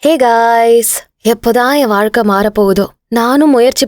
Hey guys, எப்போதான் என் வாழ்க்கை மாறப்போகுதோ. நானும் முயற்சி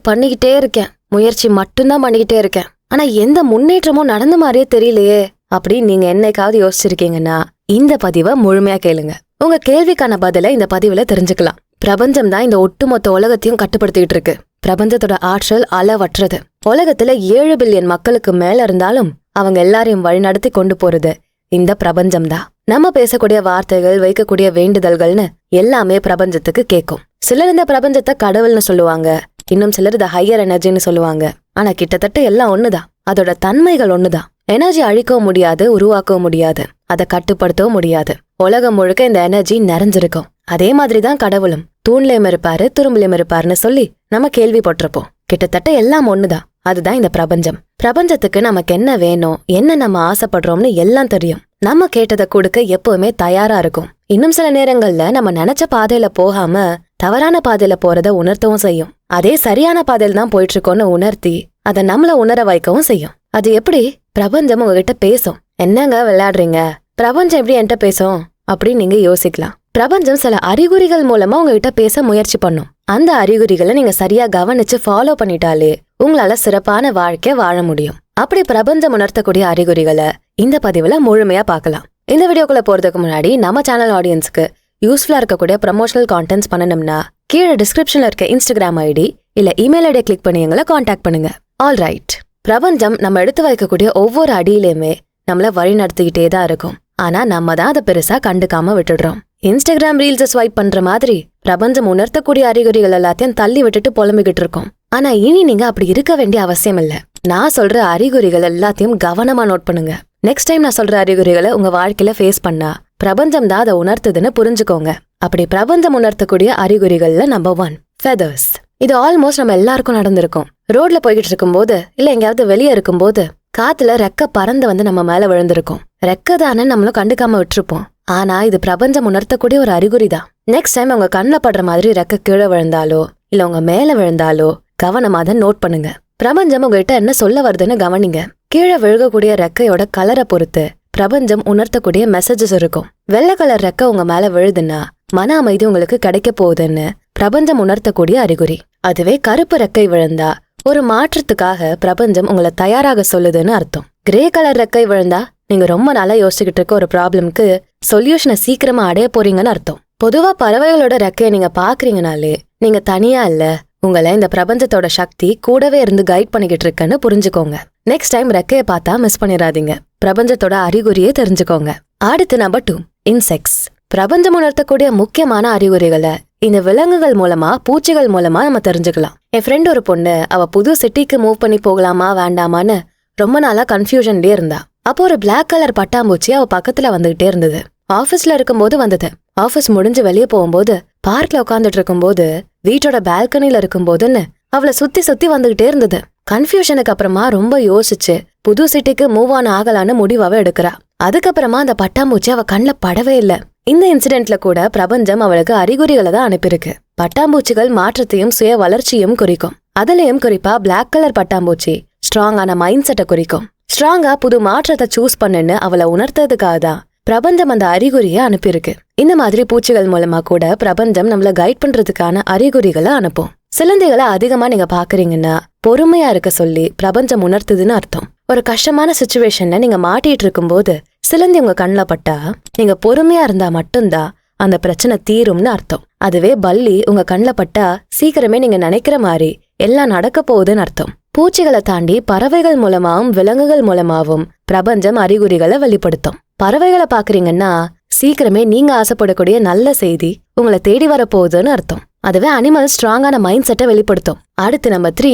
பண்ணிக்கிட்டே இருக்கேன். முயற்சி மட்டும்தான் பண்ணிக்கிட்டே இருக்கேன். ஆனா எந்த முன்னேற்றமும் நடந்த மாதிரியே தெரியலையே அப்படின்னு நீங்க என்னைக்காவது யோசிச்சிருக்கீங்கன்னா இந்த பதிவை முழுமையா கேளுங்க. உங்க கேள்விக்கான பதில இந்த பதிவுல தெரிஞ்சுக்கலாம். பிரபஞ்சம் தான் இந்த ஒட்டுமொத்த உலகத்தையும் கட்டுப்படுத்திட்டு இருக்கு. பிரபஞ்சத்தோட ஆற்றல் அளவற்றது. உலகத்துல 7 பில்லியன் மக்களுக்கு மேல இருந்தாலும் அவங்க எல்லாரையும் வழிநடத்தி கொண்டு போறது இந்த பிரபஞ்சம் தான். நம்ம பேசக்கூடிய வார்த்தைகள், வைக்கக்கூடிய வேண்டுதல்கள்னு எல்லாமே பிரபஞ்சத்துக்கு கேட்கும். சிலர் இந்த பிரபஞ்சத்தை கடவுள்னு சொல்லுவாங்க, இன்னும் சிலர் இதை ஹையர் எனர்ஜின்னு சொல்லுவாங்க. ஆனா கிட்டத்தட்ட எல்லாம் ஒண்ணுதான். அதோட தன்மைகள் ஒண்ணுதான். எனர்ஜி அழிக்கவும் முடியாது, உருவாக்கவும் முடியாது, அதை கட்டுப்படுத்தவும் முடியாது. உலகம் முழுக்க இந்த எனர்ஜி நிறைஞ்சிருக்கும். அதே மாதிரிதான் கடவுளும் தூண்லயும் இருப்பாரு, துரும்புலயும் இருப்பாருன்னு சொல்லி நம்ம கேள்விப்பட்டிருப்போம். கிட்டத்தட்ட எல்லாம் ஒண்ணுதான். அதுதான் இந்த பிரபஞ்சம். பிரபஞ்சத்துக்கு நமக்கு என்ன வேணும், என்ன நம்ம ஆசைப்படுறோம்னு எல்லாம் தெரியும். நம்ம கேட்டதை கொடுக்க எப்பவுமே தயாரா இருக்கும். இன்னும் சில நேரங்கள்ல நம்ம நினைச்ச பாதையில போகாம தவறான பாதையில போறத உணர்த்தவும் செய்யும். அதே சரியான பாதையில தான் போயிட்டு இருக்கோம்னு உணர்த்தி அதை நம்மள உணர வைக்கவும் செய்யும். அது எப்படி? பிரபஞ்சம் உங்ககிட்ட பேசும். என்னங்க விளையாடுறீங்க, பிரபஞ்சம் எப்படி என்கிட்ட பேசும் அப்படின்னு நீங்க யோசிக்கலாம். பிரபஞ்சம் சில அறிகுறிகள் மூலமா உங்ககிட்ட பேச முயற்சி பண்ணும். அந்த அறிகுறிகளை நீங்க சரியா கவனிச்சு ஃபாலோ பண்ணிட்டாலே உங்களால சிறப்பான வாழ்க்கை வாழ முடியும். அப்படி பிரபஞ்சம் உணர்த்தக்கூடிய அறிகுறிகளை இந்த பதிவுல முழுமையா பார்க்கலாம். இந்த வீடியோக்குள்ள போறதுக்கு முன்னாடி நம்ம சேனல் ஆடியன்ஸ்க்கு யூஸ்ஃபுல்லா இருக்கக்கூடிய ப்ரமோஷனல் கான்டென்ட்ஸ் பண்ணணும்னா கீழே டிஸ்கிரிப்ஷன்ல இருக்க இன்ஸ்டாகிராம் ஐடி இல்ல இமெயில் ஐடியை கிளிக் பண்ணி எங்களை கான்டாக்ட் பண்ணுங்க. ஆல்ரைட், பிரபஞ்சம் நம்ம எடுத்து வைக்கக்கூடிய ஒவ்வொரு அடியிலுமே நம்மள வழி நடத்திக்கிட்டே தான் இருக்கும். ஆனா நம்ம தான் அதை பெருசா கண்டுக்காம விட்டுடுறோம். இன்ஸ்டாகிராம் ரீல்ஸை ஸ்வைப் பண்ற மாதிரி பிரபஞ்சம் உணர்த்தக்கூடிய அறிகுறிகள் எல்லாத்தையும் தள்ளி விட்டுட்டு புலம்பிக்கிட்டு இருக்கோம். ஆனா இனி நீங்க அப்படி இருக்க வேண்டிய அவசியம் இல்ல. நான் சொல்ற அறிகுறிகள் எல்லாத்தையும் கவனமா நோட் பண்ணுங்க. நெக்ஸ்ட் டைம் நான் சொல்ற அறிகுறிகளை உங்க வாழ்க்கையில ஃபேஸ் பண்ணா பிரபஞ்சம் தான் அதை உணர்த்துதுன்னு புரிஞ்சுக்கோங்க. அப்படி பிரபஞ்சம் உணர்த்தக்கூடிய அறிகுறிகள்ல நம்பர் 1, ஃபெதர்ஸ். இது ஆல்மோஸ்ட் நம்ம எல்லாருக்கும் நடந்திருக்கும். ரோட்ல போய்கிட்டு இருக்கும் போது இல்ல எங்கேயாவது வெளியே இருக்கும் போது காத்துல ரெக்க பறந்து வந்து நம்ம மேல விழுந்திருக்கும். ரெக்க தானே நம்மளும் கண்டுக்காம விட்டுருப்போம். ஆனா இது பிரபஞ்சம் உணர்த்தக்கூடிய ஒரு அறிகுறி தான். நெக்ஸ்ட் டைம் உங்க கண்ணில் படுற மாதிரி ரெக்க கீழே விழுந்தாலோ இல்ல உங்க மேல விழுந்தாலோ கவனமா தான் நோட் பண்ணுங்க. பிரபஞ்சம் உங்ககிட்ட என்ன சொல்ல வருதுன்னு கவனிங்க. கீழே விழுகக்கூடிய ரெக்கையோட கலரை பொறுத்து பிரபஞ்சம் உணர்த்தக்கூடிய மெசேஜஸ் இருக்கும். வெள்ளை கலர் ரெக்க உங்க மேல விழுதுன்னா மன அமைதி உங்களுக்கு கிடைக்க போகுதுன்னு பிரபஞ்சம் உணர்த்தக்கூடிய அறிகுறி. அதுவே கருப்பு ரெக்கை விழுந்தா ஒரு மாற்றத்துக்காக பிரபஞ்சம் உங்களை தயாராக சொல்லுதுன்னு அர்த்தம். கிரே கலர் ரெக்கை விழுந்தா நீங்க ரொம்ப நாளா யோசிச்சுக்கிட்டு இருக்க ஒரு ப்ராப்ளம்க்கு சொல்யூஷனை சீக்கிரமா அடைய போறீங்கன்னு அர்த்தம். பொதுவா பறவைகளோட ரெக்கையை நீங்க பாக்குறீங்கனாலே நீங்க தனியா இல்ல, உங்களை இந்த பிரபஞ்சத்தோட சக்தி கூடவே இருந்து கைட் பண்ணிக்கிட்டு இருக்குன்னு புரிஞ்சுக்கோங்க. நெக்ஸ்ட் டைம் ரெக்கையை பார்த்தா மிஸ் பண்ணிடாதீங்க. பிரபஞ்சத்தோட அறிகுறியே தெரிஞ்சுக்கோங்க. அடுத்து நம்பர் 2, இன்செக்ட்ஸ். பிரபஞ்சம் உணர்த்தக்கூடிய முக்கியமான அறிகுறிகளை இந்த விலங்குகள் மூலமா, பூச்சிகள் மூலமா நம்ம தெரிஞ்சுக்கலாம். என் ஃப்ரெண்ட் ஒரு பொண்ணு, அவ புது சிட்டிக்கு மூவ் பண்ணி போகலாமா வேண்டாமான்னு ரொம்ப நாளா கன்ஃபியூஷன்லயே இருந்தா. அப்போ ஒரு பிளாக் கலர் பட்டாம்பூச்சி அவ பக்கத்துல வந்துகிட்டே இருந்தது. ஆபீஸ்ல இருக்கும்போது வந்தது. ஆபீஸ் முடிஞ்சு வெளியே போகும்போது, பார்க்ல உட்காந்துட்டு இருக்கும்போது, வீட்டோட பால்கனில இருக்கும்போதுன்னு அவளை சுத்தி சுத்தி வந்துகிட்டே இருந்தது. கன்ஃபியூஷனுக்கு அப்புறமா ரொம்ப யோசிச்சு புது சிட்டிக்கு மூவ் ஆன் ஆகலான்னு முடிவாவே எடுக்கிறா. அதுக்கப்புறமா அந்த பட்டாம்பூச்சி அவ கண்ணுல படவே இல்ல. இந்த இன்சிடென்ட்ல கூட பிரபஞ்சம் அவளுக்கு அறிகுறிகளை தான் அனுப்பியிருக்கு. பட்டாம்பூச்சிகள் மாற்றத்தையும் சுய வளர்ச்சியும் குறிக்கும். அதுலயும் குறிப்பா பிளாக் கலர் பட்டாம்பூச்சி ஸ்ட்ராங்கான மைண்ட் செட்டை குறிக்கும். ஸ்ட்ராங்கா புது மாற்றத்தை சூஸ் பண்ணுன்னு அவளை உணர்த்ததுக்காக தான் பிரபஞ்சம் அந்த அறிகுறியை அனுப்பியிருக்கு. இந்த மாதிரி பூச்சிகள் மூலமா கூட பிரபஞ்சம் நம்மள கைட் பண்றதுக்கான அறிகுறிகளை அனுப்பும். சிலந்திகளை அதிகமா நீங்க பாக்குறீங்கன்னா பொறுமையா இருக்க சொல்லி பிரபஞ்சம் உணர்த்துதுன்னு அர்த்தம். ஒரு கஷ்டமான சிச்சுவேஷன்ல நீங்க மாட்டிட்டு இருக்கும் போது சிலந்தி உங்க கண்ணில் பட்டா நீங்க பொறுமையா இருந்தா மட்டும்தான் அந்த பிரச்சனை தீரும்னு அர்த்தம். அதுவே பல்லி உங்க கண்ணில் பட்டா சீக்கிரமே நீங்க நினைக்கிற மாதிரி எல்லாம் நடக்க போகுதுன்னு அர்த்தம். பூச்சிகளை தாண்டி பறவைகள் மூலமாவும் விலங்குகள் மூலமாவும் பிரபஞ்சம் அறிகுறிகளை வெளிப்படுத்தும். பறவைகளை பாக்குறீங்கன்னா சீக்கிரமே நீங்க ஆசைப்படக்கூடிய நல்ல செய்தி உங்களை தேடி வரப்போகுதுன்னு அர்த்தம். அதுவே அனிமல் ஸ்ட்ராங்கான மைண்ட் செட்டை வெளிப்படுத்தும். அடுத்து நம்பர் 3,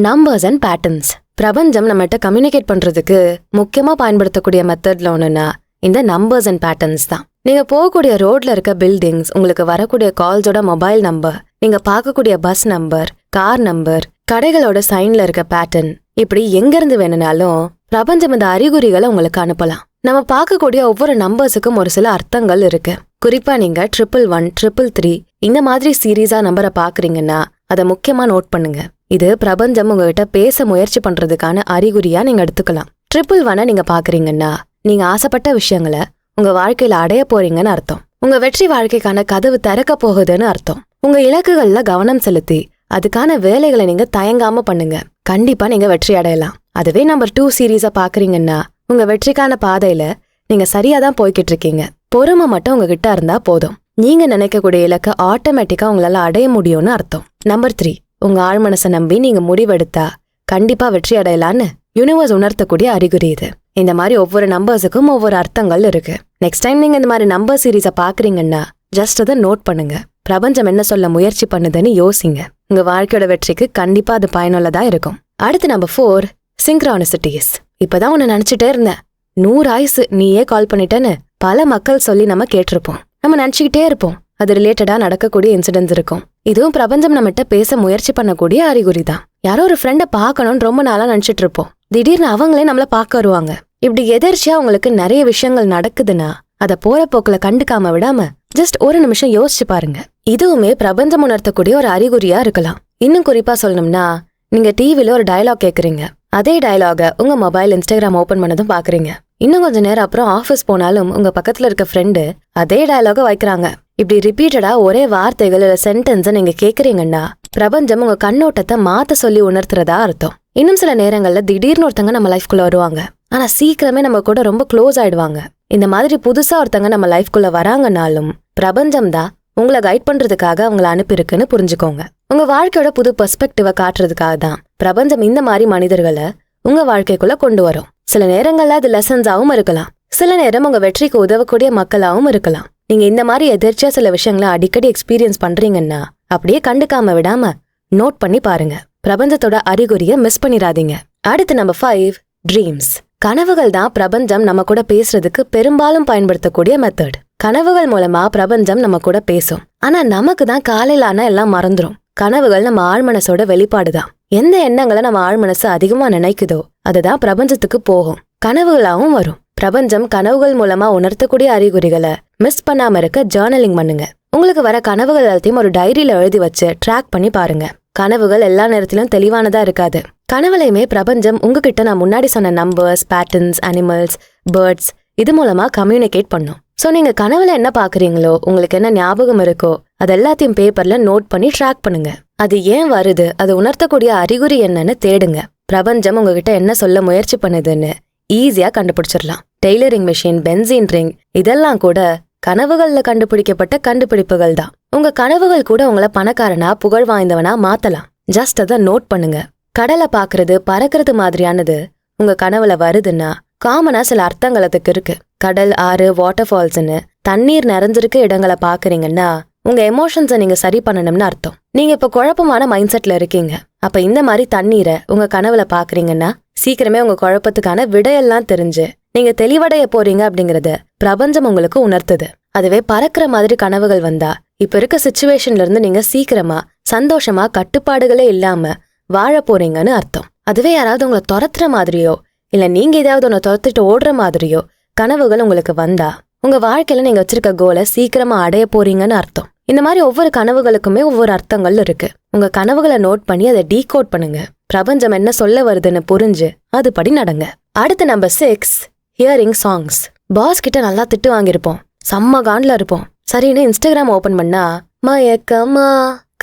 நம்பர்ஸ் அண்ட் பேட்டர்ன்ஸ். பிரபஞ்சம் நம்மகிட்ட கம்யூனிகேட் பண்றதுக்கு முக்கியமா பயன்படுத்தக்கூடிய மெத்தட்ல ஒண்ணுன்னா இந்த நம்பர்ஸ் அண்ட் பேட்டர்ன்ஸ் தான். நீங்க போகக்கூடிய ரோட்ல இருக்க பில்டிங்ஸ், உங்களுக்கு வரக்கூடிய கால்ஸோட மொபைல் நம்பர், நீங்க பார்க்கக்கூடிய பஸ் நம்பர், கார் நம்பர், கடைகளோட சைன்ல இருக்க பேட்டர்ன், இப்படி எங்க இருந்து வேணும்னாலும் பிரபஞ்சம் இந்த அறிகுறிகளை உங்களுக்கு அனுப்பலாம். நம்ம பார்க்கக்கூடிய ஒவ்வொரு நம்பர்ஸுக்கும் ஒரு சில அர்த்தங்கள் இருக்கு. குறிப்பா நீங்க 111, 333 இந்த மாதிரி சீரீஸா நம்பரை பாக்குறீங்கன்னா அதை முக்கியமா நோட் பண்ணுங்க. இது பிரபஞ்சம் உங்ககிட்ட பேச முயற்சி பண்றதுக்கான அறிகுறியா நீங்க எடுத்துக்கலாம். 111 நீங்க பாக்குறீங்கன்னா நீங்க ஆசைப்பட்ட விஷயங்களை உங்க வாழ்க்கையில அடைய போறீங்கன்னு அர்த்தம். உங்க வெற்றி வாழ்க்கைக்கான கதவு திறக்க போகுதுன்னு அர்த்தம். உங்க இலக்குகள்ல கவனம் செலுத்தி அதுக்கான வேலைகளை நீங்க தயங்காம பண்ணுங்க. கண்டிப்பா நீங்க வெற்றி அடையலாம். அதுவே நம்பர் 2 சீரீஸ பாக்குறீங்கன்னா உங்க வெற்றிக்கான பாதையில நீங்க சரியாதான் போய்கிட்டு இருக்கீங்க. பொறுமை மட்டும் உங்ககிட்ட இருந்தா போதும். நீங்க நினைக்கக்கூடிய இலக்க ஆட்டோமேட்டிக்கா உங்களால அடைய முடியும்னு அர்த்தம். நம்பர் 3, உங்க ஆழ்மனசை நம்பி நீங்க முடிவெடுத்தா கண்டிப்பா வெற்றி அடையலான்னு யூனிவர்ஸ் உணர்த்தக்கூடிய அறிகுறி இது. இந்த மாதிரி ஒவ்வொரு நம்பர்ஸுக்கும் ஒவ்வொரு அர்த்தங்கள் இருக்கு. நெக்ஸ்ட் டைம் நீங்க இந்த மாதிரி நம்பர் சீரீஸ பாக்குறீங்கன்னா ஜஸ்ட் அதை நோட் பண்ணுங்க. பிரபஞ்சம் என்ன சொல்ல முயற்சி பண்ணுதுன்னு யோசிங்க. உங்க வாழ்க்கையோட வெற்றிக்கு கண்டிப்பா அது பயனுள்ளதா இருக்கும். அடுத்து நம்பர் 4, சிங்க்ரானிசிட்டிஸ். இப்பதான் உன்னை நினைச்சிட்டே இருந்தேன், 100 ஆயுசு நீயே கால் பண்ணிட்டேன்னு பல மக்கள் சொல்லி நம்ம கேட்டிருப்போம். நம்ம நினைச்சுக்கிட்டே இருப்போம். அது ரிலேட்டடா நடக்கக்கூடிய இன்சிடென்ட்ஸ் இருக்கும். இதுவும் பிரபஞ்சம் நம்மகிட்ட பேச முயற்சி பண்ணக்கூடிய அறிகுறி தான். யாரோ ஒரு ஃப்ரெண்டை பார்க்கணும்னு ரொம்ப நாளா நினைச்சிட்டு இருப்போம். திடீர்னு அவங்களே நம்மள பார்க்க வருவாங்க. இப்படி எதர்ச்சியா உங்களுக்கு நிறைய விஷயங்கள் நடக்குதுன்னா அதை போற போக்குல கண்டுக்காம விடாம ஜஸ்ட் ஒரு நிமிஷம் யோசிச்சு பாருங்க. இதுவுமே பிரபஞ்சம் உணர்த்தக்கூடிய ஒரு அறிகுறியா இருக்கலாம். இன்னும் குறிப்பா சொல்லணும்னா, நீங்க டிவில ஒரு டயலாக் கேக்குறீங்க. அதே டயலாக உங்க மொபைல் இன்ஸ்டாகிராம் ஓபன் பண்ணதும் பாக்குறீங்க. இன்னும் கொஞ்ச நேரம் அப்புறம் ஆஃபீஸ் போனாலும் உங்க பக்கத்துல இருக்க ஃப்ரெண்டு அதே டயலாக வைக்கிறாங்க. இப்படி ரிப்பீட்டடா ஒரே வார்த்தைகள் இல்ல சென்டென்ஸை நீங்க கேக்குறீங்கன்னா பிரபஞ்சம் உங்க கண்ணோட்டத்தை மாத்த சொல்லி உணர்த்துறதா அர்த்தம். இன்னும் சில நேரங்கள்ல திடீர்னு ஒருத்தங்க நம்ம லைஃப்குள்ள வருவாங்க. ஆனா சீக்கிரமே நம்ம கூட ரொம்ப க்ளோஸ் ஆயிடுவாங்க. இந்த மாதிரி புதுசா ஒருத்தங்க நம்ம லைஃப்குள்ள வராங்கனாலும் பிரபஞ்சம் தான் உங்களை கைட் பண்றதுக்காக அவங்கள அனுப்பியிருக்குன்னு புரிஞ்சுக்கோங்க. உங்க வாழ்க்கையோட புது பெர்ஸ்பெக்டிவ காட்டுறதுக்காக தான் பிரபஞ்சம் இந்த மாதிரி மனிதர்களை உங்க வாழ்க்கைக்குள்ள கொண்டு வரும். சில நேரங்கள்ல அது லெசன்ஸாவும் இருக்கலாம். சில நேரம் உங்க வெற்றிக்கு உதவக்கூடிய மக்களாவும் இருக்கலாம். நீங்க இந்த மாதிரி எதிர்ச்சியா சில விஷயங்களை அடிக்கடி எக்ஸ்பீரியன்ஸ் பண்றீங்கன்னா அப்படியே கண்டுக்காம விடாம நோட் பண்ணி பாருங்க. பிரபஞ்சத்தோட அறிகுறிய மிஸ் பண்ணிடாதீங்க. அடுத்து நம்பர் 5, ட்ரீம்ஸ். கனவுகள் தான் பிரபஞ்சம் நம்ம கூட பேசுறதுக்கு பெரும்பாலும் பயன்படுத்தக்கூடிய மெத்தட். கனவுகள் மூலமா பிரபஞ்சம் நம்ம கூட பேசும். ஆனா நமக்கு தான் காலையில ஆனா எல்லாம் மறந்துரும். கனவுகள் நம்ம ஆழ்மனசோட வெளிப்பாடுதான். எந்த எண்ணங்களை நம்ம ஆழ்மனசு அதிகமா நினைக்குதோ அதுதான் பிரபஞ்சத்துக்கு போகும், கனவுகளாவும் வரும். பிரபஞ்சம் கனவுகள் மூலமா உணர்த்தக்கூடிய அறிகுறிகளை மிஸ் பண்ணாம இருக்க ஜர்னலிங் பண்ணுங்க. உங்களுக்கு வர கனவுகள் எல்லாத்தையும் ஒரு டைரியில எழுதி வச்சு ட்ராக் பண்ணி பாருங்க. கனவுகள் எல்லா நேரத்திலும் தெளிவானதா இருக்காது. கனவுலையுமே பிரபஞ்சம் உங்ககிட்ட நான் முன்னாடி சொன்ன நம்பர்ஸ், பேட்டர்ன்ஸ், அனிமல்ஸ், பேர்ட்ஸ் இது மூலமா கம்யூனிகேட் பண்ணும். சோ நீங்க கனவுல என்ன பாக்குறீங்களோ, உங்களுக்கு என்ன ஞாபகம் இருக்கோ அது எல்லாத்தையும் பேப்பர்ல நோட் பண்ணி ட்ராக் பண்ணுங்க. அது ஏன் வருது, அது உணர்த்தக்கூடிய அறிகுறி என்னன்னு தேடுங்க. பிரபஞ்சம் உங்ககிட்ட என்ன சொல்ல முயற்சி பண்ணுதுன்னு ஈஸியா கண்டுபிடிச்சிடலாம். டெய்லரிங் மிஷின், பென்சீன் ரிங் இதெல்லாம் கூட கனவுகள்ல கண்டுபிடிக்கப்பட்ட கண்டுபிடிப்புகள் தான். உங்க கனவுகள் கூட உங்களை பணக்காரனா, புகழ் வாய்ந்தவனா மாத்தலாம். ஜஸ்ட் அதை நோட் பண்ணுங்க. கடலை பாக்குறது, பறக்கிறது மாதிரியானது உங்க கனவுல வருதுன்னா காமனா சில அர்த்தங்கள் அதுக்கு இருக்கு. கடல், ஆறு, வாட்டர் ஃபால்ஸ்ன்னு தண்ணீர் நிறைஞ்சிருக்க இடங்களை பாக்குறீங்கன்னா உங்க எமோஷன்ஸை நீங்க சரி பண்ணணும்னு அர்த்தம். நீங்க இப்ப குழப்பமான மைண்ட் செட்ல இருக்கீங்க. அப்ப இந்த மாதிரி தண்ணீரை உங்க கனவுல பாக்குறீங்கன்னா சீக்கிரமே உங்க குழப்பத்துக்கான விடையெல்லாம் தெரிஞ்சு நீங்க தெளிவடைய போறீங்க அப்படிங்கறத பிரபஞ்சம் உங்களுக்கு உணர்த்துது. அதுவே பறக்கிற மாதிரி கனவுகள் வந்தா இப்ப இருக்க சிச்சுவேஷன்ல இருந்து நீங்க சீக்கிரமா சந்தோஷமா கட்டுப்பாடுகளே இல்லாம வாழ போறீங்கன்னு அர்த்தம். அதுவே யாராவது உங்களை துரத்துற மாதிரியோ இல்ல நீங்க ஏதாவது ஒன்னு துரத்துட்டு ஓடுற மாதிரியோ கனவுகள் உங்களுக்கு வந்தா உங்க வாழ்க்கையில நீங்க வச்சிருக்க கோலை சீக்கிரமா அடைய போறீங்கன்னு அர்த்தம். இந்த மாதிரி ஒவ்வொரு கனவுகளுக்குமே ஒவ்வொரு அர்த்தங்கள் இருக்கு. உங்க கனவுகளை நோட் பண்ணி அதை டீகோட் பண்ணுங்க. பிரபஞ்சம் என்ன சொல்ல வருதுன்னு புரிஞ்சு அதுபடி நடங்க. அடுத்து நம்பர் 6, ஹியரிங் சாங்ஸ். பாஸ் கிட்ட நல்லா திட்டு வாங்கியிருப்போம், செம்ம காண்ட்ல இருப்போம். சரின்னு இன்ஸ்டாகிராம் ஓபன் பண்ணா மயக்கமா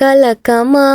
கலக்கமா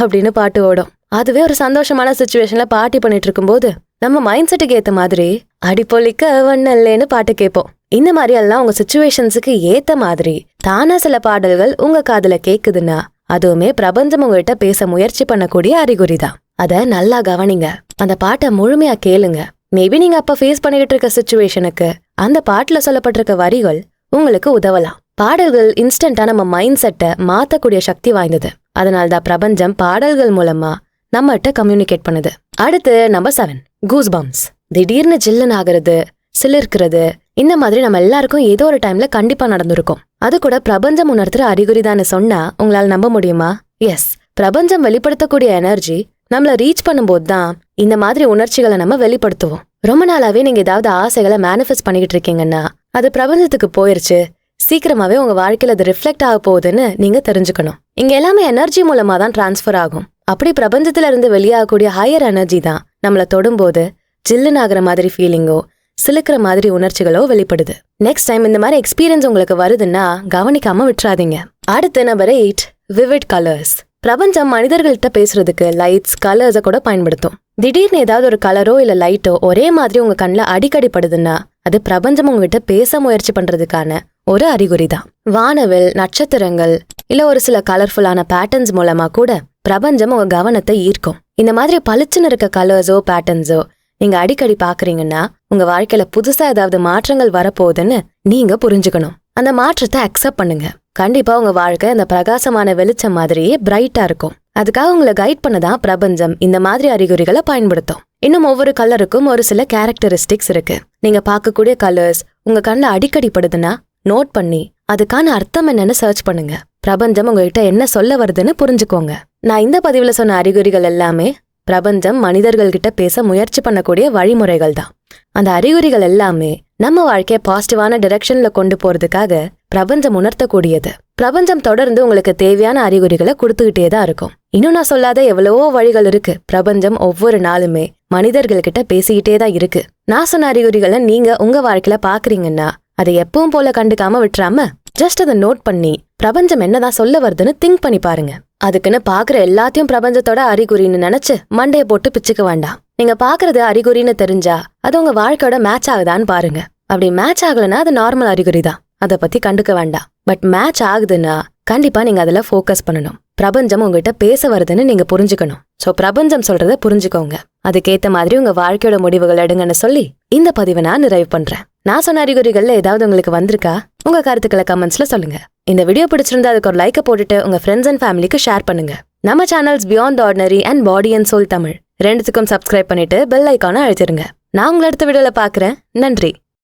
அப்படின்னு பாட்டு ஓடும். அதுவே ஒரு சந்தோஷமான சிச்சுவேஷன்ல பார்ட்டி பண்ணிட்டு இருக்கும்போது நம்ம மைண்ட் செட்டுக்கு ஏத்த மாதிரி அடிப்பொலிக்க வண்ணல்லேன்னு பாட்டு கேட்போம். இந்த மாதிரி எல்லாம் உங்க சிச்சுவேஷன்ஸுக்கு ஏத்த மாதிரி தானா சில பாடல்கள் உங்க காதுல கேக்குதுன்னா அதுவுமே பிரபஞ்சம் உங்ககிட்ட பேச முயற்சி பண்ணக்கூடிய அறிகுறி தான். அத நல்லா கவனிங்க. அந்த பாட்டை முழுமையா கேளுங்க. மேபி நீங்க அப்ப ஃபேஸ் பண்ணிக்கிட்டு இருக்க சிச்சுவேஷனுக்கு அந்த பாட்டுல சொல்லப்பட்டிருக்க வரிகள் உங்களுக்கு உதவலாம். பாடல்கள் இன்ஸ்டன்டா நம்ம மைண்ட் செட்டை மாத்தக்கூடிய சக்தி வாய்ந்தது. அதனால்தான் பிரபஞ்சம் பாடல்கள் மூலமா நம்மகிட்ட கம்யூனிகேட் பண்ணுது. அடுத்து நம்பர் 7, கூஸ் பம்ப்ஸ். திடீர்னு ஜில்லுன்னு ஆகிறது, சிலிர்க்கிறது இந்த மாதிரி நம்ம எல்லாருக்கும் ஏதோ ஒரு டைம்ல கண்டிப்பா நடந்திருக்கும். அது கூட பிரபஞ்சம் உணர்த்துற அறிகுறிதான்னு சொன்னா உங்களால நம்ப முடியுமா? எஸ், பிரபஞ்சம் வெளிப்படுத்தக்கூடிய எனர்ஜி நம்மள ரீச் பண்ணும்போது தான் இந்த மாதிரி உணர்ச்சிகளை நம்ம வெளிப்படுத்துவோம். ரொம்ப நாளாவே நீங்க ஏதாவது ஆசைகளை மேனிஃபெஸ்ட் பண்ணிக்கிட்டு இருக்கீங்கன்னா அது பிரபஞ்சத்துக்கு போயிருச்சு, சீக்கிரமாவே உங்க வாழ்க்கையில அது ரிஃப்ளெக்ட் ஆக போகுதுன்னு நீங்க தெரிஞ்சுக்கணும். இங்க எல்லாமே எனர்ஜி மூலமா தான் டிரான்ஸ்ஃபர் ஆகும். அப்படி பிரபஞ்சத்துல இருந்து வெளியாகக்கூடிய ஹையர் எனர்ஜி தான் நம்மள தொடும்போது ஜில்லுன்னு ஆகிற மாதிரி ஃபீலிங்கோ சிலுக்கிற மாதிரி உணர்ச்சிகளோ வெளிப்படுது. நெக்ஸ்ட் டைம் இந்த மாதிரி எக்ஸ்பீரியன்ஸ் உங்களுக்கு வருதுன்னா கவனிக்காம விட்டுறாதீங்க. அடுத்த நம்பர் 8, விவிட் கலர்ஸ். பிரபஞ்சம் மனிதர்கள்ட்ட பேசுறதுக்கு லைட்ஸ், கலர்ஸை கூட பயன்படுத்தும். திடீர்னு ஏதாவது ஒரு கலரோ இல்ல லைட்டோ ஒரே மாதிரி உங்க கண்ணில் அடிக்கடி படுதுன்னா அது பிரபஞ்சம் உங்ககிட்ட பேச முயற்சி பண்றதுக்கான ஒரு அறிகுறி தான். வானவில், நட்சத்திரங்கள் இல்ல ஒரு சில கலர்ஃபுல்லான பேட்டர்ன்ஸ் மூலமா கூட பிரபஞ்சம் உங்க கவனத்தை ஈர்க்கும். இந்த மாதிரி பளிச்சுன்னு இருக்க கலர்ஸோ பேட்டர்ன்ஸோ நீங்க அடிக்கடி பாக்குறீங்கன்னா உங்க வாழ்க்கையில புதுசா ஏதாவது மாற்றங்கள் வரப்போகுதுன்னு நீங்க புரிஞ்சுக்கணும். அந்த மாற்றத்தை அக்செப்ட் பண்ணுங்க. கண்டிப்பா உங்க வாழ்க்கை அந்த பிரகாசமான வெளிச்சம் மாதிரியே பிரைட்டா இருக்கும். அதுக்காக உங்களை கைட் பண்ணதான் பிரபஞ்சம் இந்த மாதிரி அறிகுறிகளை பயன்படுத்தும். இன்னும் ஒவ்வொரு கலருக்கும் ஒரு சில கேரக்டரிஸ்டிக்ஸ் இருக்கு. நீங்க பார்க்கக்கூடிய கலர்ஸ் உங்க கண்ணில் அடிக்கடி படுதுன்னா நோட் பண்ணி அதுக்கான அர்த்தம் என்னன்னு சர்ச் பண்ணுங்க. பிரபஞ்சம் உங்ககிட்ட என்ன சொல்ல வருதுன்னு புரிஞ்சுக்கோங்க. நான் இந்த பதிவுல சொன்ன அறிகுறிகள் எல்லாமே பிரபஞ்சம் மனிதர்கள் கிட்ட பேச முயற்சி பண்ணக்கூடிய வழிமுறைகள் தான். அந்த அறிகுறிகள் எல்லாமே நம்ம வாழ்க்கைய பாசிட்டிவான டைரக்ஷன்ல கொண்டு போறதுக்காக பிரபஞ்சம் உணர்த்தக்கூடியது. பிரபஞ்சம் தொடர்ந்து உங்களுக்கு தேவையான அறிகுறிகளை கொடுத்துக்கிட்டே தான் இருக்கும். இன்னும் நான் சொல்லாத எவ்வளவோ வழிகள் இருக்கு. பிரபஞ்சம் ஒவ்வொரு நாளுமே மனிதர்கள் கிட்ட பேசிக்கிட்டே தான் இருக்கு. நான் சொன்ன அறிகுறிகளை நீங்க உங்க வாழ்க்கையில பாக்குறீங்கன்னா அதை எப்பவும் போல கண்டுக்காம விட்டுறாம ஜஸ்ட் அதை நோட் பண்ணி பிரபஞ்சம் என்னதான் சொல்ல வருதுன்னு திங்க் பண்ணி பாருங்க. அதுக்குன்னு பாக்குற எல்லாத்தையும் பிரபஞ்சத்தோட அறிகுறின்னு நினைச்சு மண்டைய போட்டு பிச்சுக்க வேண்டாம். நீங்க பாக்குறது அறிகுறின்னு தெரிஞ்சா அது உங்க வாழ்க்கையோட மேட்ச் ஆகுதான்னு பாருங்க. அப்படி மேட்ச் ஆகலன்னா அது நார்மல் அறிகுறி தான், அதை பத்தி கண்டுக்க வேண்டாம். பட் மேட்ச் ஆகுதுன்னா கண்டிப்பா நீங்க அதுல ஃபோக்கஸ் பண்ணணும். பிரபஞ்சம் உங்ககிட்ட பேச வருதுன்னு நீங்க புரிஞ்சுக்கணும். சோ பிரபஞ்சம் சொல்றத புரிஞ்சுக்கோங்க. அதுக்கேத்த மாதிரி உங்க வாழ்க்கையோட முடிவுகள் எடுங்கன்னு சொல்லி இந்த பதிவை நான் நிறைவு பண்றேன். நான் சொன்ன அறிகுறிகள்ல ஏதாவது உங்களுக்கு வந்திருக்கா? உங்க கருத்துக்களை கமெண்ட்ஸ்ல சொல்லுங்க. இந்த வீடியோ பிடிச்சிருந்தா அதுக்கு ஒரு லைக்கை போட்டுட்டு உங்க ஃப்ரெண்ட்ஸ் அண்ட் ஃபேமிலிக்கு ஷேர் பண்ணுங்க. நம்ம channels beyond the ordinary and body and soul Tamil ரெண்டுத்துக்கும் சப்ஸ்கிரைப் பண்ணிட்டு பெல் ஐகானை அழுத்திருங்க. நான் உங்களை அடுத்த வீடியோல பாக்குறேன். நன்றி.